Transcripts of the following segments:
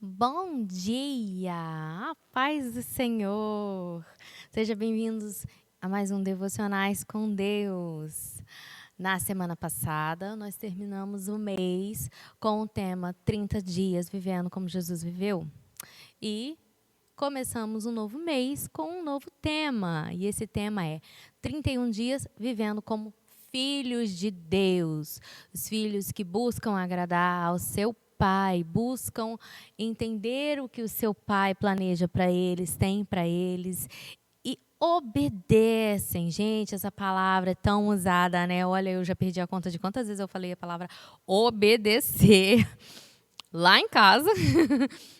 Bom dia, a paz do Senhor. Sejam bem-vindos a mais um Devocionais com Deus. Na semana passada, nós terminamos o mês com o tema 30 dias vivendo como Jesus viveu. E começamos um novo mês com um novo tema. E esse tema é 31 dias vivendo como filhos de Deus. Os filhos que buscam agradar ao seu Pai, buscam entender o que o seu Pai planeja para eles, tem para eles e obedecem. Gente, essa palavra é tão usada, né? Olha, eu já perdi a conta de quantas vezes eu falei a palavra obedecer lá em casa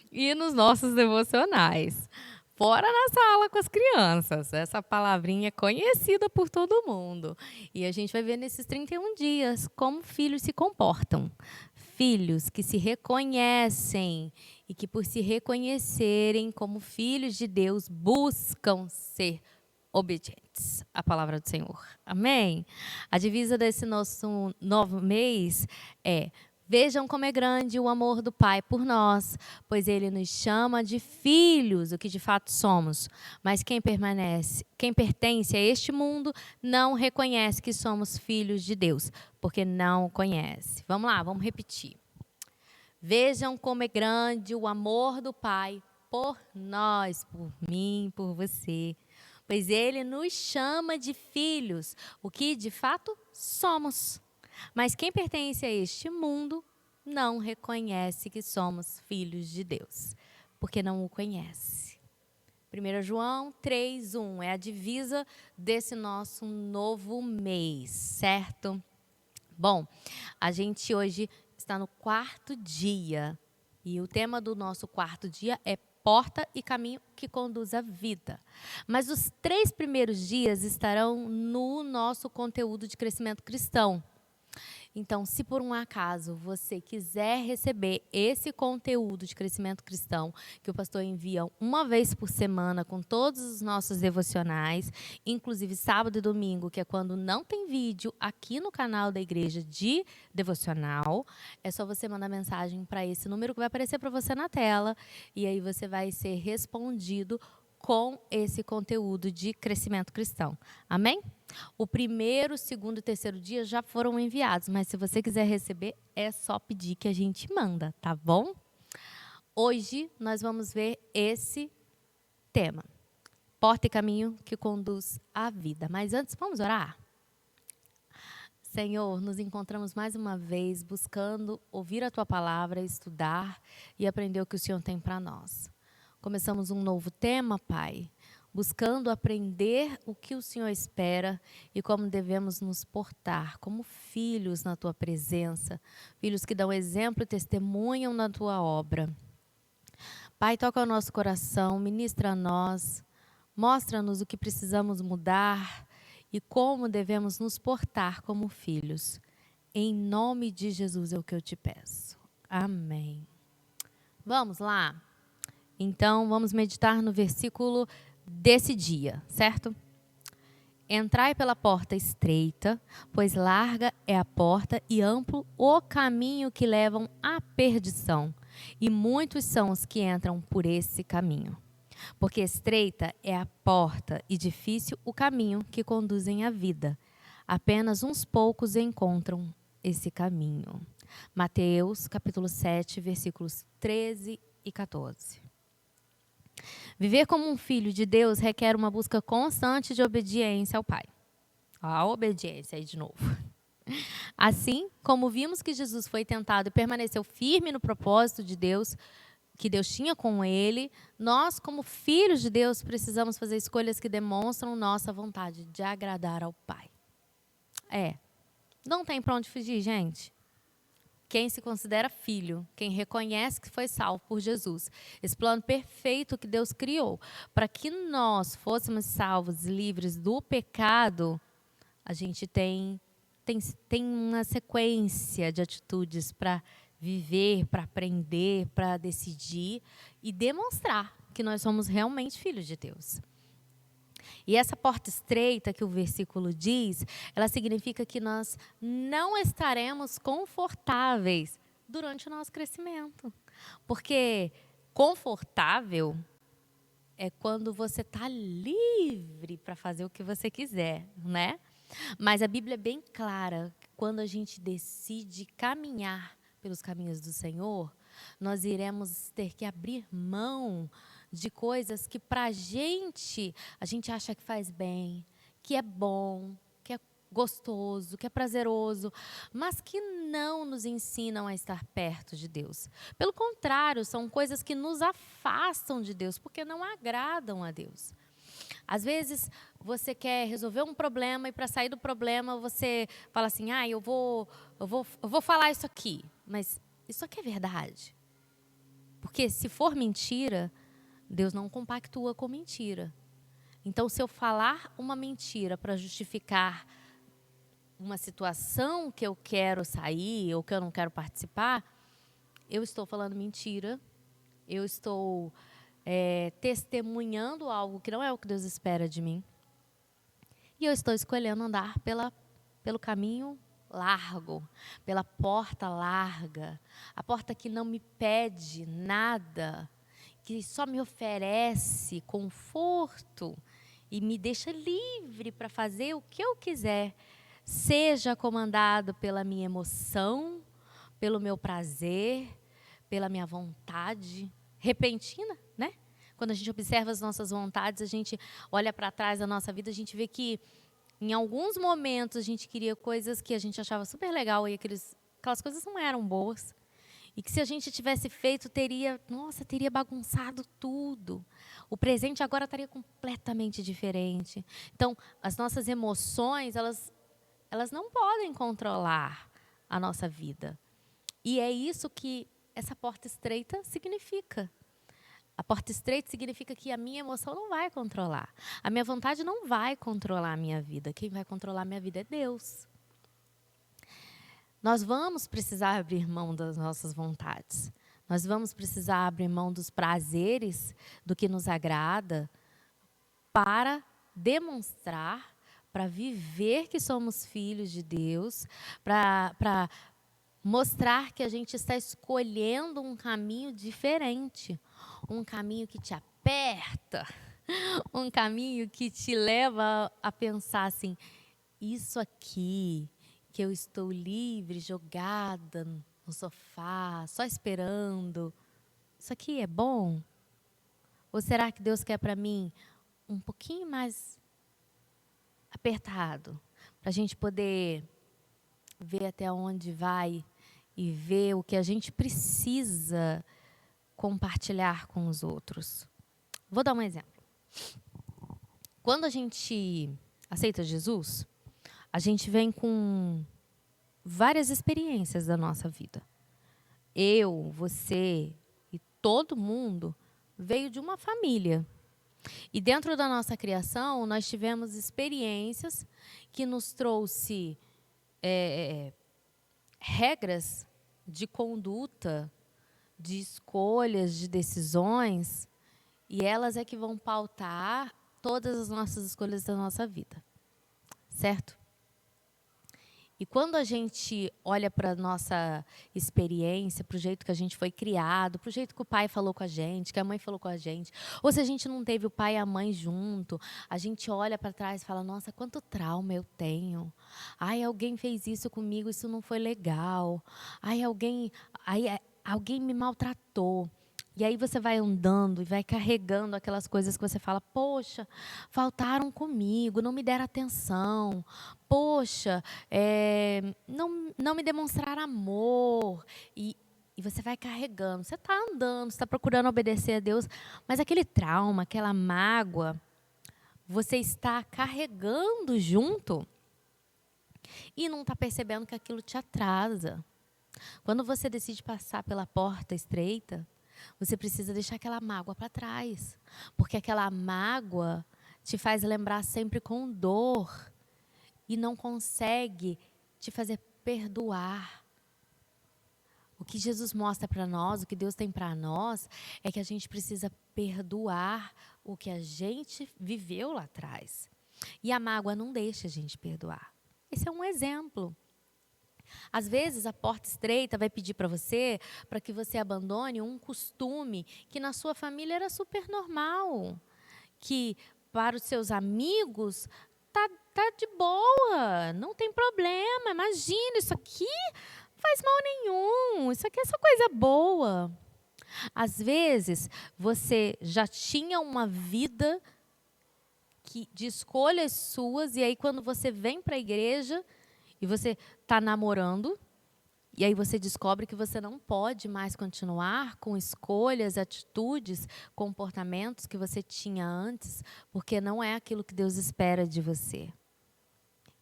e nos nossos devocionais. Fora na sala com as crianças. Essa palavrinha é conhecida por todo mundo. E a gente vai ver nesses 31 dias como filhos se comportam. Filhos que se reconhecem e que, por se reconhecerem como filhos de Deus, buscam ser obedientes à palavra do Senhor. Amém? A divisa desse nosso novo mês é: vejam como é grande o amor do Pai por nós, pois Ele nos chama de filhos, o que de fato somos. Mas quem pertence a este mundo não reconhece que somos filhos de Deus, porque não o conhece. Vamos lá, vamos repetir. Vejam como é grande o amor do Pai por nós, por mim, por você. Pois Ele nos chama de filhos, o que de fato somos. Mas quem pertence a este mundo não reconhece que somos filhos de Deus, porque não o conhece. 1 João 3:1 é a divisa desse nosso novo mês, certo? Bom, a gente hoje está no 4º dia e o tema do nosso 4º dia é porta e caminho que conduz à vida. Mas os 3 primeiros dias estarão no nosso conteúdo de crescimento cristão. Então, se por um acaso você quiser receber esse conteúdo de crescimento cristão, que o pastor envia uma vez por semana com todos os nossos devocionais, inclusive sábado e domingo, que é quando não tem vídeo aqui no canal da igreja de devocional, é só você mandar mensagem para esse número que vai aparecer para você na tela, e aí você vai ser respondido com esse conteúdo de crescimento cristão. Amém? O 1º, 2º e 3º dia já foram enviados, mas se você quiser receber, é só pedir que a gente manda, tá bom? Hoje nós vamos ver esse tema, porta e caminho que conduz à vida. Mas antes, vamos orar? Senhor, nos encontramos mais uma vez buscando ouvir a Tua palavra, estudar e aprender o que o Senhor tem para nós. Começamos um novo tema, Pai, buscando aprender o que o Senhor espera e como devemos nos portar como filhos na Tua presença, filhos que dão exemplo e testemunham na Tua obra. Pai, toca o nosso coração, ministra a nós, mostra-nos o que precisamos mudar e como devemos nos portar como filhos. Em nome de Jesus é o que eu te peço. Amém. Vamos lá? Então, vamos meditar no versículo desse dia, certo? Entrai pela porta estreita, pois larga é a porta e amplo o caminho que levam à perdição, e muitos são os que entram por esse caminho. Porque estreita é a porta e difícil o caminho que conduzem à vida. Apenas uns poucos encontram esse caminho. Mateus, capítulo 7, versículos 13 e 14. Viver como um filho de Deus requer uma busca constante de obediência ao Pai. A obediência aí de novo. Assim como vimos que Jesus foi tentado e permaneceu firme no propósito de Deus, que Deus tinha com ele, nós, como filhos de Deus, precisamos fazer escolhas que demonstram nossa vontade de agradar ao Pai. Não tem para onde fugir, gente. Quem se considera filho, quem reconhece que foi salvo por Jesus. Esse plano perfeito que Deus criou para que nós fôssemos salvos, livres do pecado, a gente tem uma sequência de atitudes para viver, para aprender, para decidir e demonstrar que nós somos realmente filhos de Deus. E essa porta estreita que o versículo diz, ela significa que nós não estaremos confortáveis durante o nosso crescimento. Porque confortável é quando você está livre para fazer o que você quiser, né? Mas a Bíblia é bem clara, quando a gente decide caminhar pelos caminhos do Senhor, nós iremos ter que abrir mão de coisas que para a gente acha que faz bem, que é bom, que é gostoso, que é prazeroso, mas que não nos ensinam a estar perto de Deus. Pelo contrário, são coisas que nos afastam de Deus, porque não agradam a Deus. Às vezes, você quer resolver um problema e para sair do problema, você fala assim, eu vou falar isso aqui. Mas isso aqui é verdade? Porque se for mentira, Deus não compactua com mentira. Então, se eu falar uma mentira para justificar uma situação que eu quero sair ou que eu não quero participar, eu estou falando mentira, eu estou testemunhando algo que não é o que Deus espera de mim. E eu estou escolhendo andar pelo caminho largo, pela porta larga, a porta que não me pede nada, que só me oferece conforto e me deixa livre para fazer o que eu quiser, seja comandado pela minha emoção, pelo meu prazer, pela minha vontade repentina, né? Quando a gente observa as nossas vontades, a gente olha para trás da nossa vida, a gente vê que em alguns momentos a gente queria coisas que a gente achava super legal e aquelas coisas não eram boas. E que se a gente tivesse feito, teria bagunçado tudo. O presente agora estaria completamente diferente. Então, as nossas emoções, elas não podem controlar a nossa vida. E é isso que essa porta estreita significa. A porta estreita significa que a minha emoção não vai controlar. A minha vontade não vai controlar a minha vida. Quem vai controlar a minha vida é Deus. Nós vamos precisar abrir mão das nossas vontades. Nós vamos precisar abrir mão dos prazeres, do que nos agrada, para demonstrar, para viver que somos filhos de Deus, para mostrar que a gente está escolhendo um caminho diferente, um caminho que te aperta, um caminho que te leva a pensar assim, isso aqui que eu estou livre, jogada no sofá, só esperando, isso aqui é bom? Ou será que Deus quer para mim um pouquinho mais apertado, para a gente poder ver até onde vai e ver o que a gente precisa compartilhar com os outros? Vou dar um exemplo. Quando a gente aceita Jesus, a gente vem com várias experiências da nossa vida. Eu, você e todo mundo veio de uma família. E dentro da nossa criação, nós tivemos experiências que nos trouxe regras de conduta, de escolhas, de decisões, e elas é que vão pautar todas as nossas escolhas da nossa vida, certo? E quando a gente olha para a nossa experiência, para o jeito que a gente foi criado, para o jeito que o pai falou com a gente, que a mãe falou com a gente, ou se a gente não teve o pai e a mãe junto, a gente olha para trás e fala, nossa, quanto trauma eu tenho. Ai, alguém fez isso comigo, isso não foi legal. Ai, alguém me maltratou. E aí você vai andando e vai carregando aquelas coisas que você fala, poxa, faltaram comigo, não me deram atenção, poxa, não me demonstraram amor. E você vai carregando, você está andando, você está procurando obedecer a Deus, mas aquele trauma, aquela mágoa, você está carregando junto e não está percebendo que aquilo te atrasa. Quando você decide passar pela porta estreita, você precisa deixar aquela mágoa para trás, porque aquela mágoa te faz lembrar sempre com dor e não consegue te fazer perdoar. O O que Jesus mostra para nós, o que Deus tem para nós, é que a gente precisa perdoar o que a gente viveu lá atrás. E a mágoa não deixa a gente perdoar. Esse é um exemplo. Às vezes, a porta estreita vai pedir para que você abandone um costume que na sua família era super normal, que para os seus amigos tá de boa, não tem problema. Imagina, isso aqui não faz mal nenhum, isso aqui é só coisa boa. Às vezes, você já tinha uma vida de escolhas suas, e aí quando você vem para a igreja e você está namorando, e aí você descobre que você não pode mais continuar com escolhas, atitudes, comportamentos que você tinha antes, porque não é aquilo que Deus espera de você.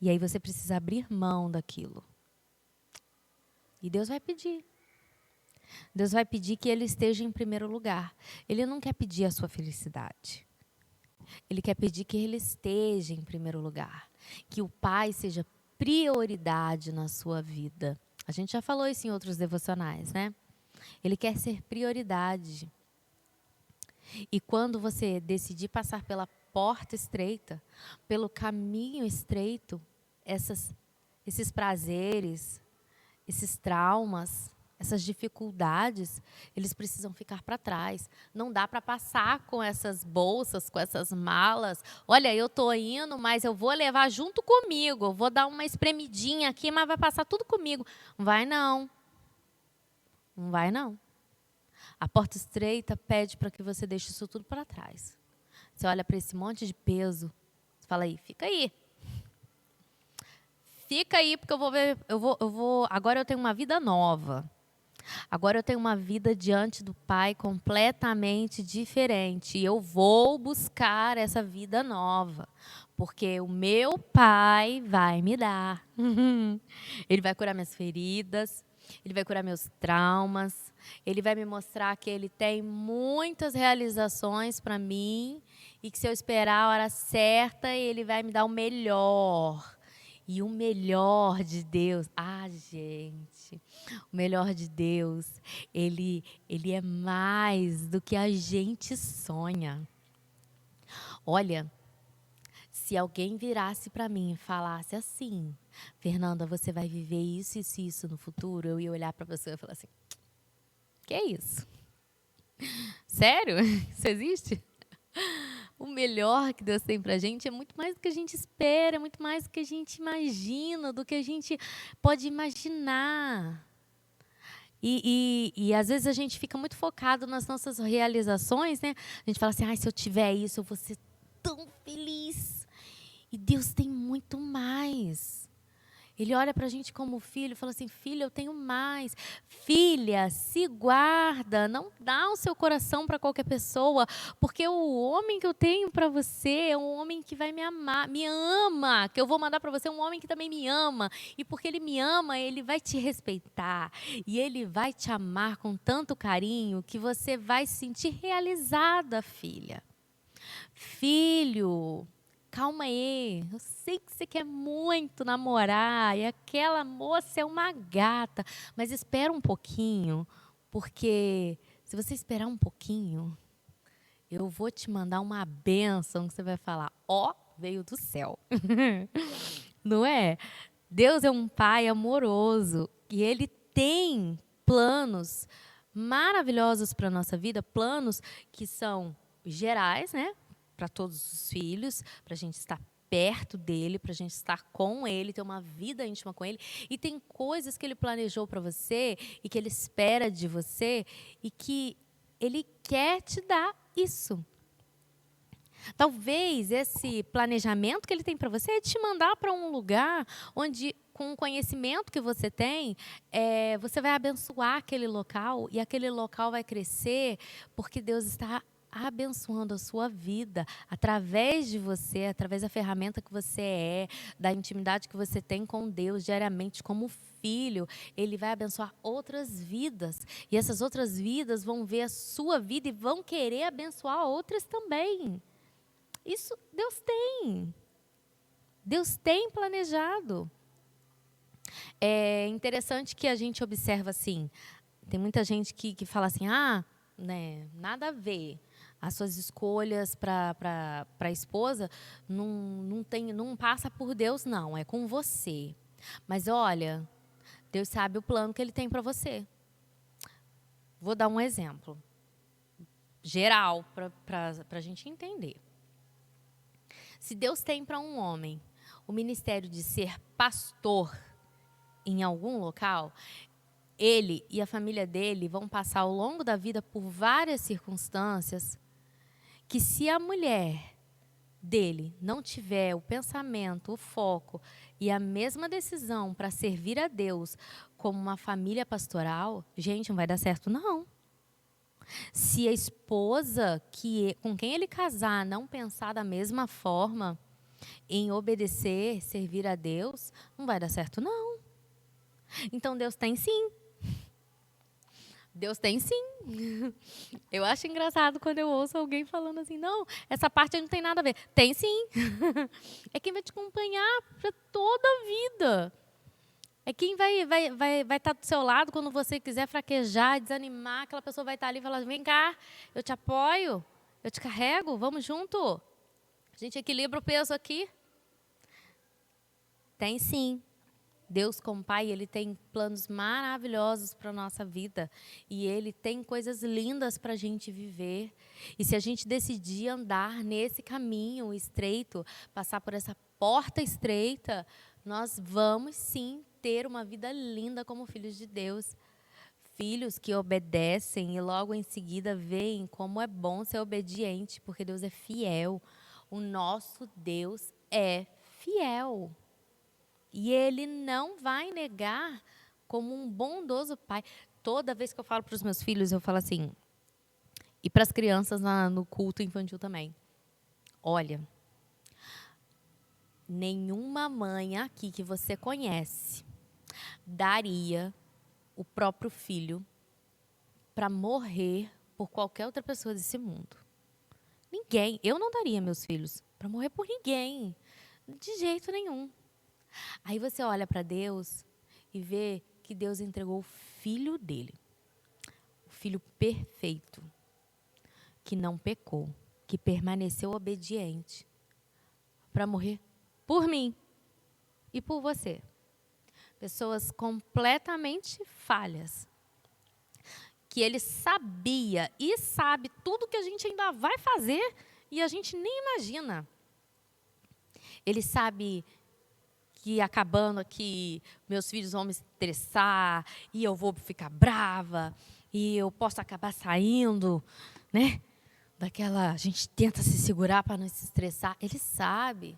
E aí você precisa abrir mão daquilo. E Deus vai pedir. Deus vai pedir que Ele esteja em primeiro lugar. Ele não quer pedir a sua felicidade. Ele quer pedir que Ele esteja em primeiro lugar. Que o Pai seja prioridade na sua vida. A gente já falou isso em outros devocionais, né? Ele quer ser prioridade. E quando você decidir passar pela porta estreita, pelo caminho estreito, esses prazeres, esses traumas, essas dificuldades, eles precisam ficar para trás. Não dá para passar com essas bolsas, com essas malas. Olha, eu estou indo, mas eu vou levar junto comigo. Eu vou dar uma espremidinha aqui, mas vai passar tudo comigo. Não vai não. Não vai não. A porta estreita pede para que você deixe isso tudo para trás. Você olha para esse monte de peso, você fala aí, fica aí. Fica aí, porque agora eu tenho uma vida nova. Agora eu tenho uma vida diante do Pai completamente diferente. E eu vou buscar essa vida nova. Porque o meu Pai vai me dar. Ele vai curar minhas feridas. Ele vai curar meus traumas. Ele vai me mostrar que Ele tem muitas realizações para mim. E que se eu esperar a hora certa, Ele vai me dar o melhor. E o melhor de Deus, gente, o melhor de Deus, ele é mais do que a gente sonha. Olha, se alguém virasse para mim e falasse assim, Fernanda, você vai viver isso, isso e isso no futuro, eu ia olhar para você e falar assim, que é isso? Sério? Isso existe? O melhor que Deus tem para a gente é muito mais do que a gente espera, é muito mais do que a gente imagina, do que a gente pode imaginar. E às vezes a gente fica muito focado nas nossas realizações, né? A gente fala assim, se eu tiver isso, eu vou ser tão feliz. E Deus tem muito mais. Ele olha para a gente como filho e fala assim, filha, eu tenho mais. Filha, se guarda, não dá o seu coração para qualquer pessoa, porque o homem que eu tenho para você é um homem que vai me amar, me ama, que eu vou mandar para você um homem que também me ama. E porque ele me ama, ele vai te respeitar. E ele vai te amar com tanto carinho que você vai se sentir realizada, filha. Filho, calma aí, eu sei que você quer muito namorar e aquela moça é uma gata, mas espera um pouquinho, porque se você esperar um pouquinho, eu vou te mandar uma bênção que você vai falar, veio do céu. Não é? Deus é um pai amoroso e Ele tem planos maravilhosos para a nossa vida, planos que são gerais, né? Para todos os filhos, para a gente estar perto dele, para a gente estar com ele, ter uma vida íntima com ele. E tem coisas que ele planejou para você e que ele espera de você e que ele quer te dar isso. Talvez esse planejamento que ele tem para você é te mandar para um lugar onde, com o conhecimento que você tem, você vai abençoar aquele local e aquele local vai crescer porque Deus está abençoando a sua vida através de você, através da ferramenta que você da intimidade que você tem com Deus diariamente como filho. Ele vai abençoar outras vidas e essas outras vidas vão ver a sua vida e vão querer abençoar outras também. Isso Deus tem. Deus tem planejado. É interessante que a gente observa assim, Tem muita gente que fala assim, né, nada a ver. As suas escolhas para a esposa não passa por Deus, não. É com você. Mas olha, Deus sabe o plano que Ele tem para você. Vou dar um exemplo geral para a gente entender. Se Deus tem para um homem o ministério de ser pastor em algum local, ele e a família dele vão passar ao longo da vida por várias circunstâncias que, se a mulher dele não tiver o pensamento, o foco e a mesma decisão para servir a Deus como uma família pastoral, gente, não vai dar certo, não. Se a esposa com quem ele casar não pensar da mesma forma em obedecer, servir a Deus, não vai dar certo, não. Então, Deus tem sim. Deus tem sim. Eu acho engraçado quando eu ouço alguém falando assim, não, essa parte aí não tem nada a ver. Tem sim. É quem vai te acompanhar para toda a vida. É quem vai estar do seu lado quando você quiser fraquejar, desanimar. Aquela pessoa vai estar ali e falar, vem cá, eu te apoio, eu te carrego, vamos junto. A gente equilibra o peso aqui. Tem sim. Deus, como Pai, Ele tem planos maravilhosos para a nossa vida. E Ele tem coisas lindas para a gente viver. E se a gente decidir andar nesse caminho estreito, passar por essa porta estreita, nós vamos sim ter uma vida linda como filhos de Deus. Filhos que obedecem e logo em seguida veem como é bom ser obediente, porque Deus é fiel. O nosso Deus é fiel. E Ele não vai negar como um bondoso pai. Toda vez que eu falo para os meus filhos, eu falo assim, e para as crianças no culto infantil também. Olha, nenhuma mãe aqui que você conhece daria o próprio filho para morrer por qualquer outra pessoa desse mundo. Ninguém. Eu não daria meus filhos para morrer por ninguém. De jeito nenhum. Aí você olha para Deus e vê que Deus entregou o filho dele. O filho perfeito. Que não pecou. Que permaneceu obediente. Para morrer por mim e por você. Pessoas completamente falhas. Que ele sabia e sabe tudo que a gente ainda vai fazer e a gente nem imagina. Ele sabe que acabando aqui, meus filhos vão me estressar, e eu vou ficar brava, e eu posso acabar saindo, né? A gente tenta se segurar para não se estressar. Ele sabe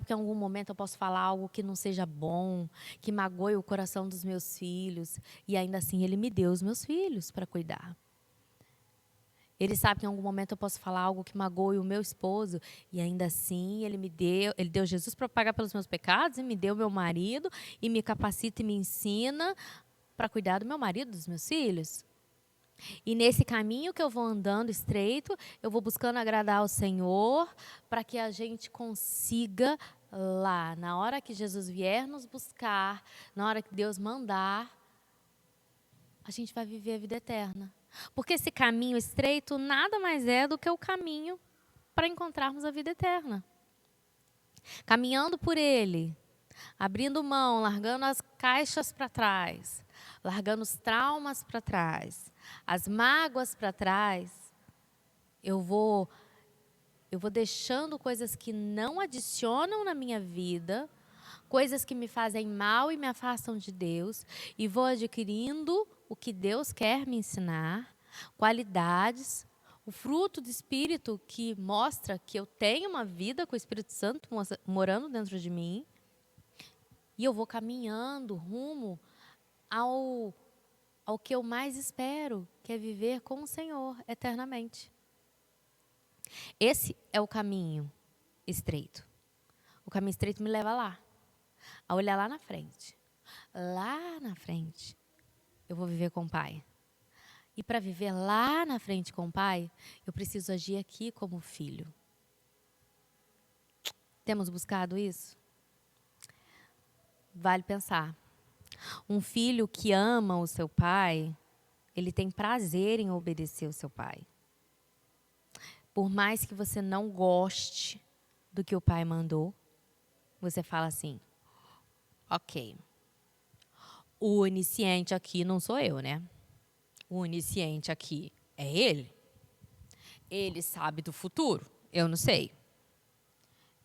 que em algum momento eu posso falar algo que não seja bom, que magoe o coração dos meus filhos, e ainda assim Ele me deu os meus filhos para cuidar. Ele sabe que em algum momento eu posso falar algo que magoe o meu esposo, e ainda assim Ele deu Jesus para pagar pelos meus pecados, e me deu meu marido, e me capacita e me ensina para cuidar do meu marido, dos meus filhos. E nesse caminho que eu vou andando estreito, eu vou buscando agradar ao Senhor, para que a gente consiga lá, na hora que Jesus vier nos buscar, na hora que Deus mandar, a gente vai viver a vida eterna. Porque esse caminho estreito nada mais é do que o caminho para encontrarmos a vida eterna. Caminhando por ele, abrindo mão, largando as caixas para trás, largando os traumas para trás, as mágoas para trás, eu vou deixando coisas que não adicionam na minha vida, coisas que me fazem mal e me afastam de Deus, e vou adquirindo o que Deus quer me ensinar, qualidades, o fruto do Espírito que mostra que eu tenho uma vida com o Espírito Santo morando dentro de mim, e eu vou caminhando rumo ao que eu mais espero, que é viver com o Senhor eternamente. Esse é o caminho estreito. O caminho estreito me leva lá, a olhar lá na frente. Lá na frente, eu vou viver com o Pai. E para viver lá na frente com o Pai, eu preciso agir aqui como filho. Temos buscado isso? Vale pensar. Um filho que ama o seu pai, ele tem prazer em obedecer o seu pai. Por mais que você não goste do que o pai mandou, você fala assim, ok, o onisciente aqui não sou eu, né? O onisciente aqui é ele. Ele sabe do futuro, eu não sei.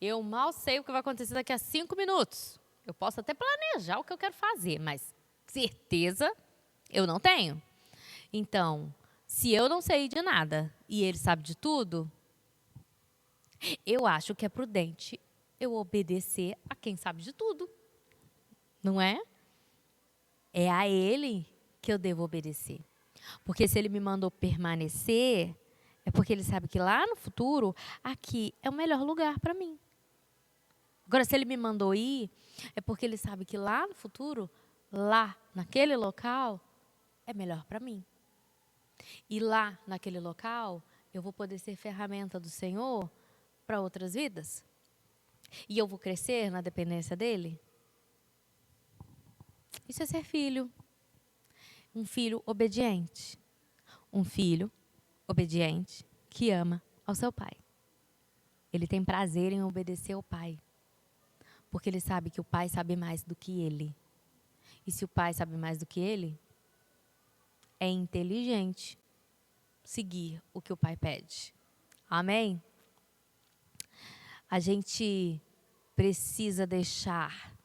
Eu mal sei o que vai acontecer daqui a 5 minutos. Eu posso até planejar o que eu quero fazer, mas certeza eu não tenho. Então, se eu não sei de nada e ele sabe de tudo, eu acho que é prudente eu obedecer a quem sabe de tudo. Não é? É a ele que eu devo obedecer. Porque se ele me mandou permanecer, é porque ele sabe que lá no futuro, aqui é o melhor lugar para mim. Agora, se ele me mandou ir, é porque ele sabe que lá no futuro, lá, naquele local, é melhor para mim. E lá, naquele local, eu vou poder ser ferramenta do Senhor para outras vidas. E eu vou crescer na dependência dele. Isso é ser filho. Um filho obediente. Um filho obediente que ama ao seu pai. Ele tem prazer em obedecer ao pai. Porque ele sabe que o pai sabe mais do que ele. E se o pai sabe mais do que ele, é inteligente seguir o que o pai pede. Amém? A gente precisa deixar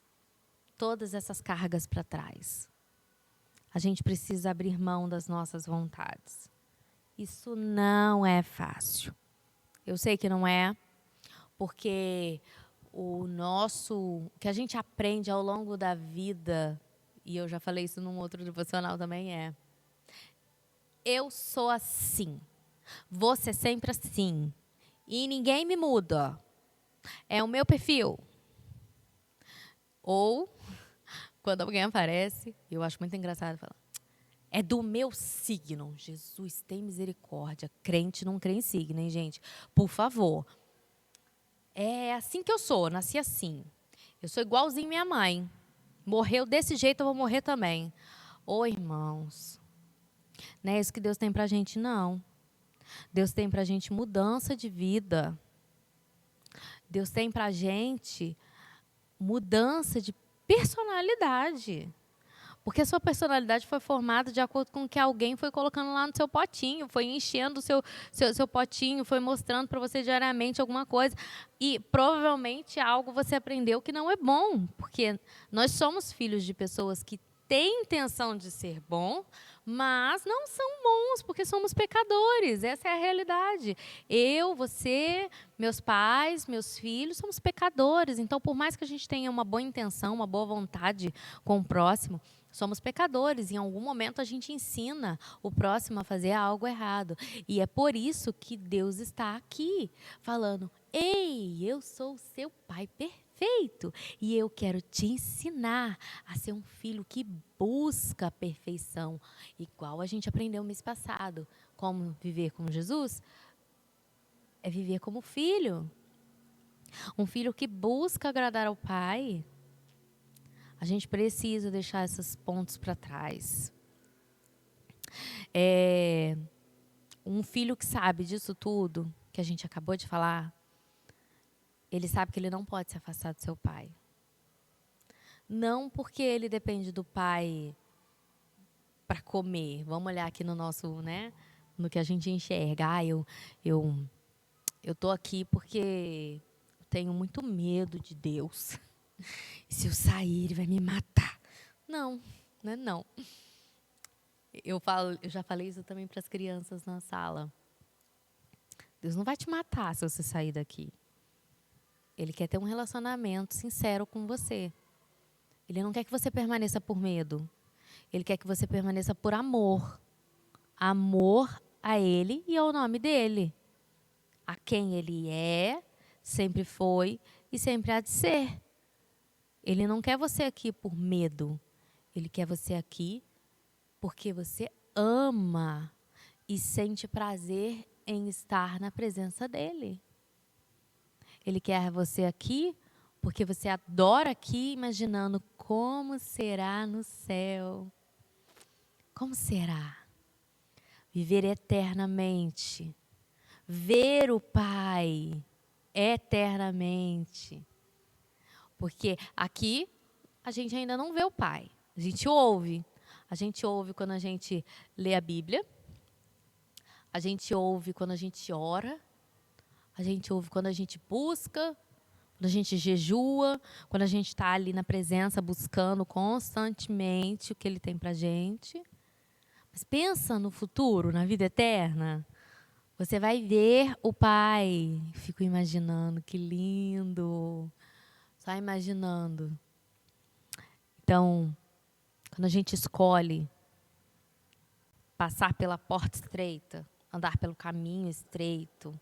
todas essas cargas para trás. A gente precisa abrir mão das nossas vontades. Isso não é fácil. Eu sei que não é, porque o que a gente aprende ao longo da vida, e eu já falei isso num outro devocional também, eu sou assim, vou ser sempre assim, e ninguém me muda, é o meu perfil. Ou, quando alguém aparece, eu acho muito engraçado falar, é do meu signo. Jesus, tem misericórdia. Crente não crê em signo, hein, gente? Por favor. É assim que eu sou, nasci assim. Eu sou igualzinho minha mãe. Morreu desse jeito, eu vou morrer também. Ô, irmãos, não é isso que Deus tem pra gente, não. Deus tem pra gente mudança de vida. Deus tem pra gente mudança de personalidade. Porque a sua personalidade foi formada de acordo com o que alguém foi colocando lá no seu potinho, foi enchendo o seu potinho, foi mostrando para você diariamente alguma coisa. E provavelmente algo você aprendeu que não é bom, porque nós somos filhos de pessoas que têm intenção de ser bom, mas não são bons, porque somos pecadores. Essa é a realidade. Eu, você, meus pais, meus filhos, somos pecadores. Então, por mais que a gente tenha uma boa intenção, uma boa vontade com o próximo, somos pecadores. Em algum momento a gente ensina o próximo a fazer algo errado. E é por isso que Deus está aqui falando: ei, eu sou o seu pai perfeito e eu quero te ensinar a ser um filho que busca a perfeição, igual a gente aprendeu mês passado. Como viver com Jesus? É viver como filho. Um filho que busca agradar ao pai. A gente precisa deixar esses pontos para trás. Um filho que sabe disso tudo, que a gente acabou de falar, ele sabe que ele não pode se afastar do seu pai. Não porque ele depende do pai para comer. Vamos olhar aqui no nosso, né, no que a gente enxerga. Eu tô aqui porque tenho muito medo de Deus. E se eu sair, ele vai me matar. Não, né? Não. Eu já falei isso também para as crianças na sala. Deus não vai te matar se você sair daqui. Ele quer ter um relacionamento sincero com você. Ele não quer que você permaneça por medo. Ele quer que você permaneça por amor. Amor a Ele e ao nome dEle. A quem Ele é, sempre foi e sempre há de ser. Ele não quer você aqui por medo. Ele quer você aqui porque você ama e sente prazer em estar na presença dEle. Ele quer você aqui porque você adora aqui, imaginando como será no céu. Como será? viver eternamente, ver o Pai eternamente. Porque aqui a gente ainda não vê o Pai, a gente ouve. A gente ouve quando a gente lê a Bíblia, a gente ouve quando a gente ora, a gente ouve quando a gente busca, quando a gente jejua, quando a gente está ali na presença buscando constantemente o que Ele tem para a gente. Mas pensa no futuro, na vida eterna. Você vai ver o Pai. Fico imaginando, que lindo. Só imaginando. Então, quando a gente escolhe passar pela porta estreita, andar pelo caminho estreito,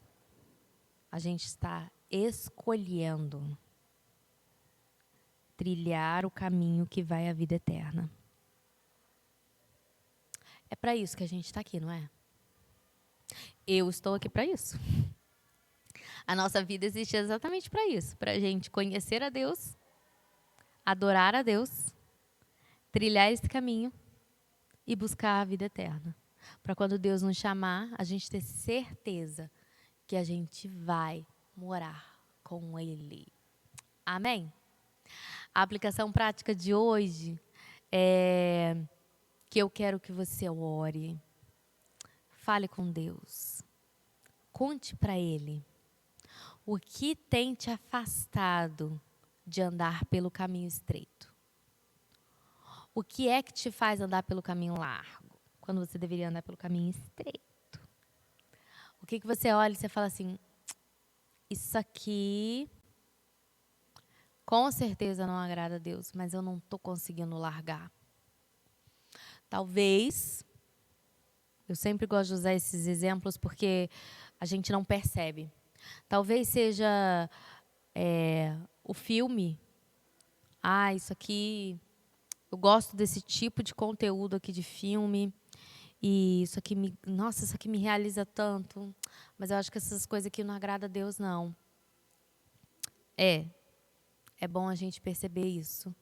a gente está escolhendo trilhar o caminho que vai à vida eterna. É para isso que a gente está aqui, não é? Eu estou aqui para isso. A nossa vida existe exatamente para isso, para a gente conhecer a Deus, adorar a Deus, trilhar esse caminho e buscar a vida eterna. Para quando Deus nos chamar, a gente ter certeza que a gente vai morar com Ele. Amém? A aplicação prática de hoje é que eu quero que você ore, fale com Deus, conte para Ele o que tem te afastado de andar pelo caminho estreito. O que é que te faz andar pelo caminho largo, quando você deveria andar pelo caminho estreito? O que você olha e você fala assim, isso aqui com certeza não agrada a Deus, mas eu não estou conseguindo largar. Talvez, eu sempre gosto de usar esses exemplos porque a gente não percebe. Talvez seja o filme. Isso aqui, eu gosto desse tipo de conteúdo aqui de filme. E isso aqui isso aqui me realiza tanto. Mas eu acho que essas coisas aqui não agradam a Deus, não. É bom a gente perceber isso.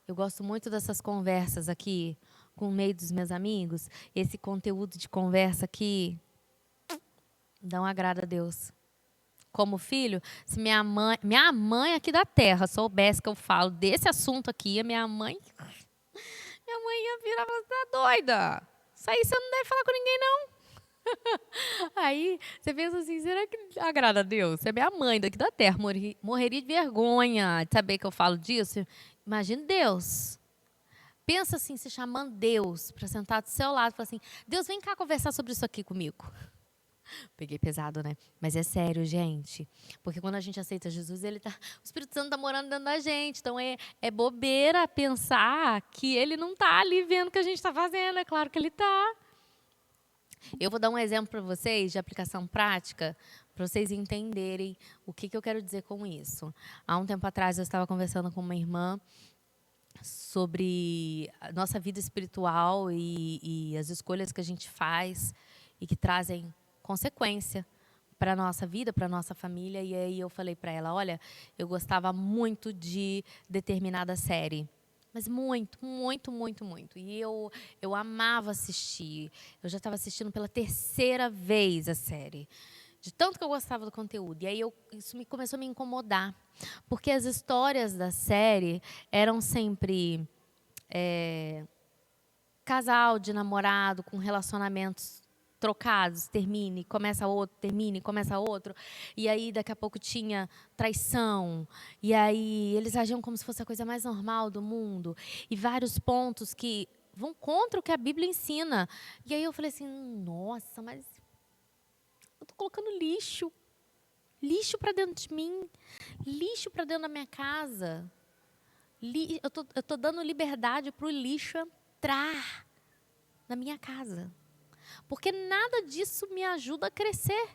Eu gosto muito dessas conversas aqui com o meio dos meus amigos. Esse conteúdo de conversa aqui não agrada a Deus. Como filho, se minha mãe aqui da terra soubesse que eu falo desse assunto aqui, a minha mãe ia virar e falar, tá doida? Isso aí você não deve falar com ninguém, não. Aí você pensa assim, será que agrada a Deus? É minha mãe daqui da terra, morreria de vergonha de saber que eu falo disso. Imagina Deus. Pensa assim, se chamando Deus para sentar do seu lado e falar assim, Deus, vem cá conversar sobre isso aqui comigo. Peguei pesado, né? Mas é sério, gente. Porque quando a gente aceita Jesus, o Espírito Santo está morando dentro da gente. Então é bobeira pensar que ele não está ali vendo o que a gente está fazendo. É claro que ele está. Eu vou dar um exemplo para vocês de aplicação prática, para vocês entenderem o que eu quero dizer com isso. Há um tempo atrás eu estava conversando com uma irmã sobre a nossa vida espiritual e as escolhas que a gente faz e que trazem consequência para a nossa vida, para a nossa família. E aí eu falei para ela, olha, eu gostava muito de determinada série. Mas muito, muito, muito, muito. E eu amava assistir. Eu já estava assistindo pela terceira vez a série. De tanto que eu gostava do conteúdo. E aí isso começou a me incomodar. Porque as histórias da série eram sempre casal de namorado com relacionamentos trocados, começa outro. E aí, daqui a pouco, tinha traição. E aí, eles agiam como se fosse a coisa mais normal do mundo. E vários pontos que vão contra o que a Bíblia ensina. E aí, eu falei assim, nossa, mas eu estou colocando lixo. Lixo para dentro de mim. Lixo para dentro da minha casa. Eu estou dando liberdade para o lixo entrar na minha casa. Porque nada disso me ajuda a crescer.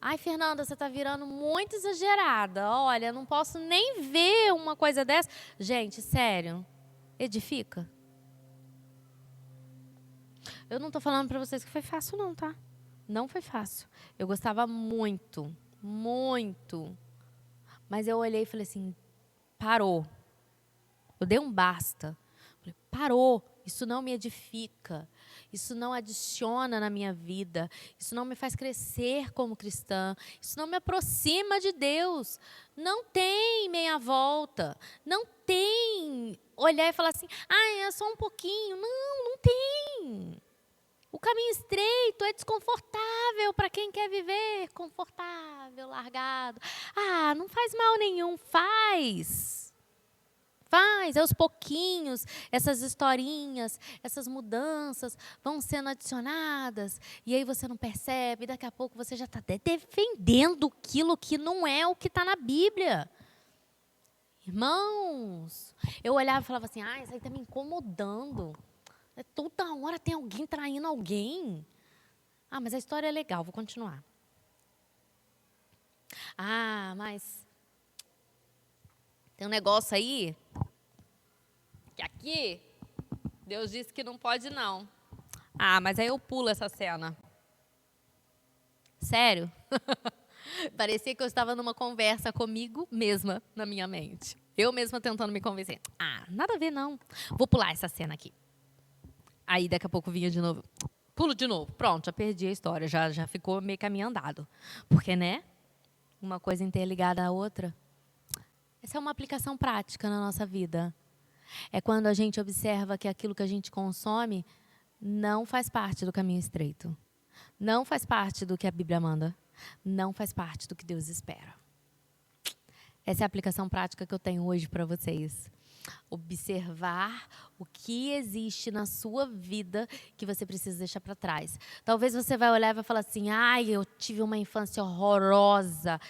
Ai, Fernanda, você está virando muito exagerada. Olha, não posso nem ver uma coisa dessa. Gente, sério, edifica. Eu não estou falando para vocês que foi fácil, não, tá? Não foi fácil. Eu gostava muito, muito. Mas eu olhei e falei assim, parou. Eu dei um basta. Falei, parou. isso não me edifica, isso não adiciona na minha vida, isso não me faz crescer como cristã, isso não me aproxima de Deus. Não tem meia volta, não tem olhar e falar assim, é só um pouquinho. Não, não tem. O caminho estreito é desconfortável para quem quer viver confortável, largado. Não faz mal nenhum, faz, aos pouquinhos, essas historinhas, essas mudanças vão sendo adicionadas, e aí você não percebe, e daqui a pouco você já está defendendo aquilo que não é o que está na Bíblia. Irmãos, eu olhava e falava assim, isso aí está me incomodando. Toda hora tem alguém traindo alguém. Mas a história é legal, vou continuar. Mas tem um negócio aí, que aqui, Deus disse que não pode não. Mas aí eu pulo essa cena. Sério? Parecia que eu estava numa conversa comigo mesma, na minha mente. Eu mesma tentando me convencer. Nada a ver não. Vou pular essa cena aqui. Aí daqui a pouco vinha de novo. Pulo de novo. Pronto, já perdi a história. Já ficou meio caminho andado. Porque, né? Uma coisa interligada à outra. Essa é uma aplicação prática na nossa vida. É quando a gente observa que aquilo que a gente consome não faz parte do caminho estreito. Não faz parte do que a Bíblia manda. Não faz parte do que Deus espera. Essa é a aplicação prática que eu tenho hoje para vocês. Observar o que existe na sua vida que você precisa deixar para trás. Talvez você vai olhar e vai falar assim, eu tive uma infância horrorosa,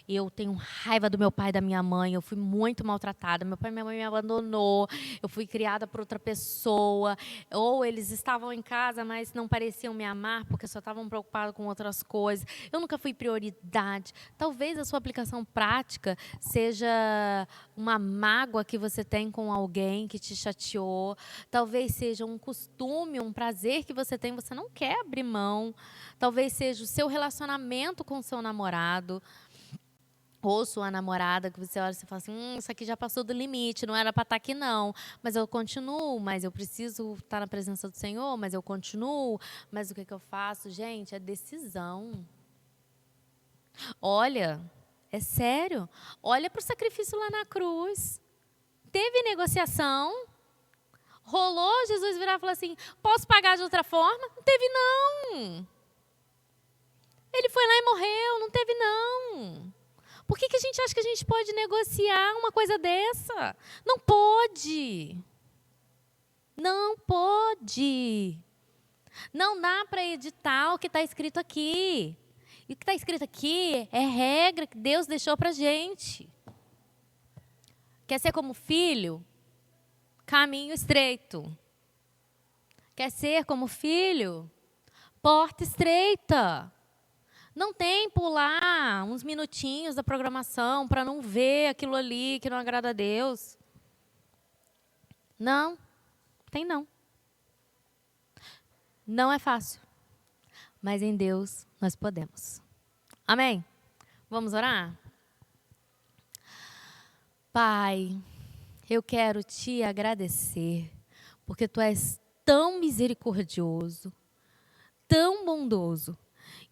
eu tenho raiva do meu pai e da minha mãe, eu fui muito maltratada, meu pai e minha mãe me abandonou, eu fui criada por outra pessoa, ou eles estavam em casa, mas não pareciam me amar porque só estavam preocupados com outras coisas, eu nunca fui prioridade. Talvez a sua aplicação prática seja uma mágoa que você tem com alguém que te chateou, talvez seja um costume, um prazer que você tem, você não quer abrir mão, talvez seja o seu relacionamento com o seu namorado, ou sua namorada, que você olha e fala assim, isso aqui já passou do limite, não era para estar aqui não, mas eu continuo, mas eu preciso estar na presença do Senhor, mas eu continuo, mas o que eu faço? Gente, é decisão. Olha, é sério, olha para o sacrifício lá na cruz. Teve negociação, rolou, Jesus virar e falar assim, posso pagar de outra forma? Não teve não. Ele foi lá e morreu, não teve não. Por que a gente acha que a gente pode negociar uma coisa dessa? Não pode. Não pode. Não dá para editar o que está escrito aqui. E o que está escrito aqui é regra que Deus deixou para a gente. Quer ser como filho? Caminho estreito. Quer ser como filho? Porta estreita. Não tem pular uns minutinhos da programação para não ver aquilo ali que não agrada a Deus. Não, tem não. Não é fácil. Mas em Deus nós podemos. Amém? Vamos orar? Pai, eu quero te agradecer, porque Tu és tão misericordioso, tão bondoso,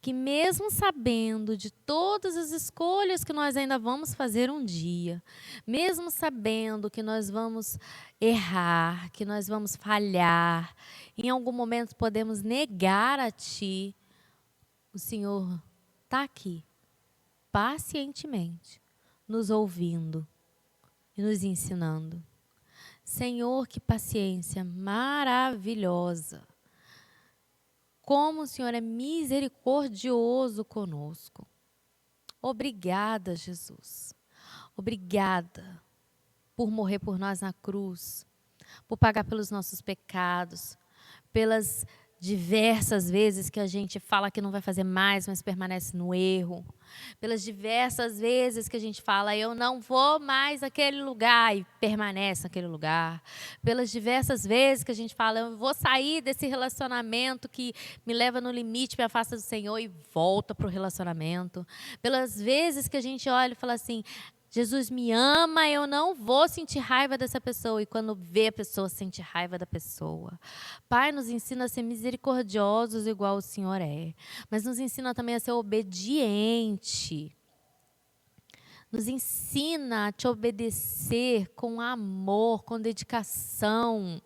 que mesmo sabendo de todas as escolhas que nós ainda vamos fazer um dia, mesmo sabendo que nós vamos errar, que nós vamos falhar, em algum momento podemos negar a Ti, o Senhor está aqui, pacientemente, nos ouvindo e nos ensinando. Senhor, que paciência maravilhosa. Como o Senhor é misericordioso conosco. Obrigada, Jesus. Obrigada por morrer por nós na cruz, por pagar pelos nossos pecados, pelas diversas vezes que a gente fala que não vai fazer mais, mas permanece no erro. Pelas diversas vezes que a gente fala, eu não vou mais naquele lugar e permanece naquele lugar. Pelas diversas vezes que a gente fala, eu vou sair desse relacionamento que me leva no limite, me afasta do Senhor e volta para o relacionamento. Pelas vezes que a gente olha e fala assim, Jesus me ama, eu não vou sentir raiva dessa pessoa. E quando vê a pessoa, sente raiva da pessoa. Pai, nos ensina a ser misericordiosos igual o Senhor é. Mas nos ensina também a ser obediente. Nos ensina a te obedecer com amor, com dedicação.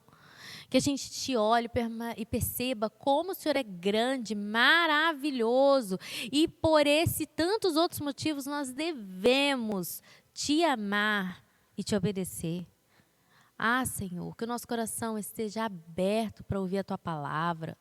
Que a gente te olhe e perceba como o Senhor é grande, maravilhoso. E por esse e tantos outros motivos nós devemos te amar e te obedecer. Ah, Senhor, que o nosso coração esteja aberto para ouvir a Tua palavra.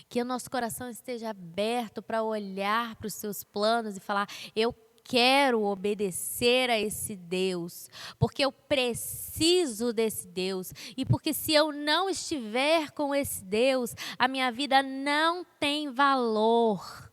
Que o nosso coração esteja aberto para olhar para os Seus planos e falar, eu quero obedecer a esse Deus, porque eu preciso desse Deus, e porque se eu não estiver com esse Deus, a minha vida não tem valor.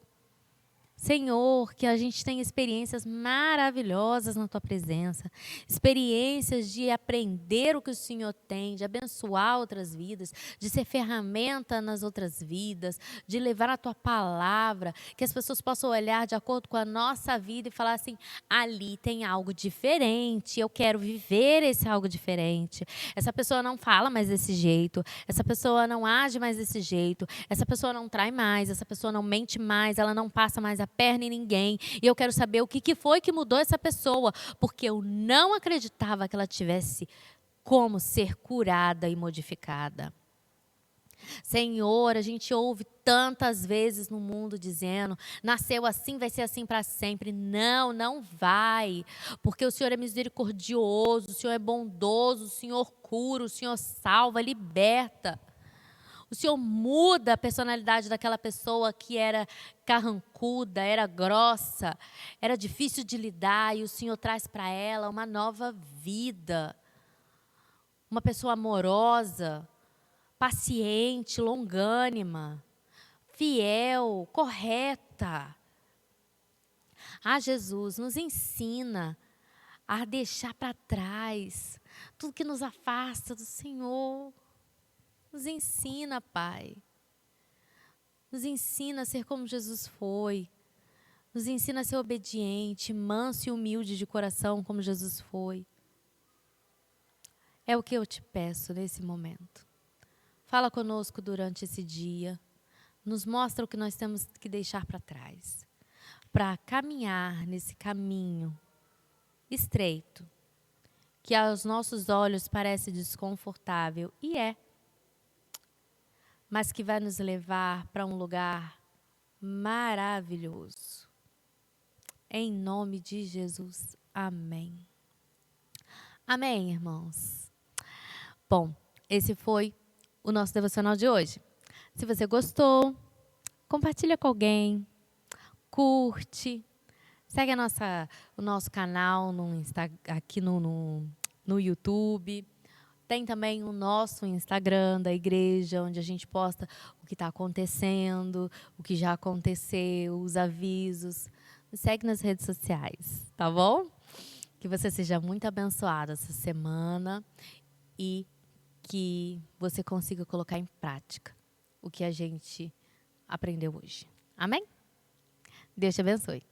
Senhor, que a gente tenha experiências maravilhosas na Tua presença, experiências de aprender o que o Senhor tem, de abençoar outras vidas, de ser ferramenta nas outras vidas, de levar a Tua palavra, que as pessoas possam olhar de acordo com a nossa vida e falar assim, ali tem algo diferente, eu quero viver esse algo diferente. Essa pessoa não fala mais desse jeito, essa pessoa não age mais desse jeito, essa pessoa não trai mais, essa pessoa não mente mais, ela não passa mais a perna em ninguém, e eu quero saber o que foi que mudou essa pessoa, porque eu não acreditava que ela tivesse como ser curada e modificada. Senhor, a gente ouve tantas vezes no mundo dizendo, nasceu assim, vai ser assim para sempre. Não, não vai, porque o Senhor é misericordioso, o Senhor é bondoso, o Senhor cura, o Senhor salva, liberta. O Senhor muda a personalidade daquela pessoa que era carrancuda, era grossa, era difícil de lidar, e o Senhor traz para ela uma nova vida. Uma pessoa amorosa, paciente, longânima, fiel, correta. Ah, Jesus, nos ensina a deixar para trás tudo que nos afasta do Senhor. Nos ensina, Pai. Nos ensina a ser como Jesus foi. Nos ensina a ser obediente, manso e humilde de coração, como Jesus foi. É o que eu te peço nesse momento. Fala conosco durante esse dia. Nos mostra o que nós temos que deixar para trás. Para caminhar nesse caminho estreito, que aos nossos olhos parece desconfortável, e é. Mas que vai nos levar para um lugar maravilhoso. Em nome de Jesus. Amém. Amém, irmãos. Bom, esse foi o nosso devocional de hoje. Se você gostou, compartilha com alguém, curte, segue o nosso canal aqui no YouTube. Tem também o nosso Instagram da igreja, onde a gente posta o que está acontecendo, o que já aconteceu, os avisos. Me segue nas redes sociais, tá bom? Que você seja muito abençoado essa semana e que você consiga colocar em prática o que a gente aprendeu hoje. Amém? Deus te abençoe.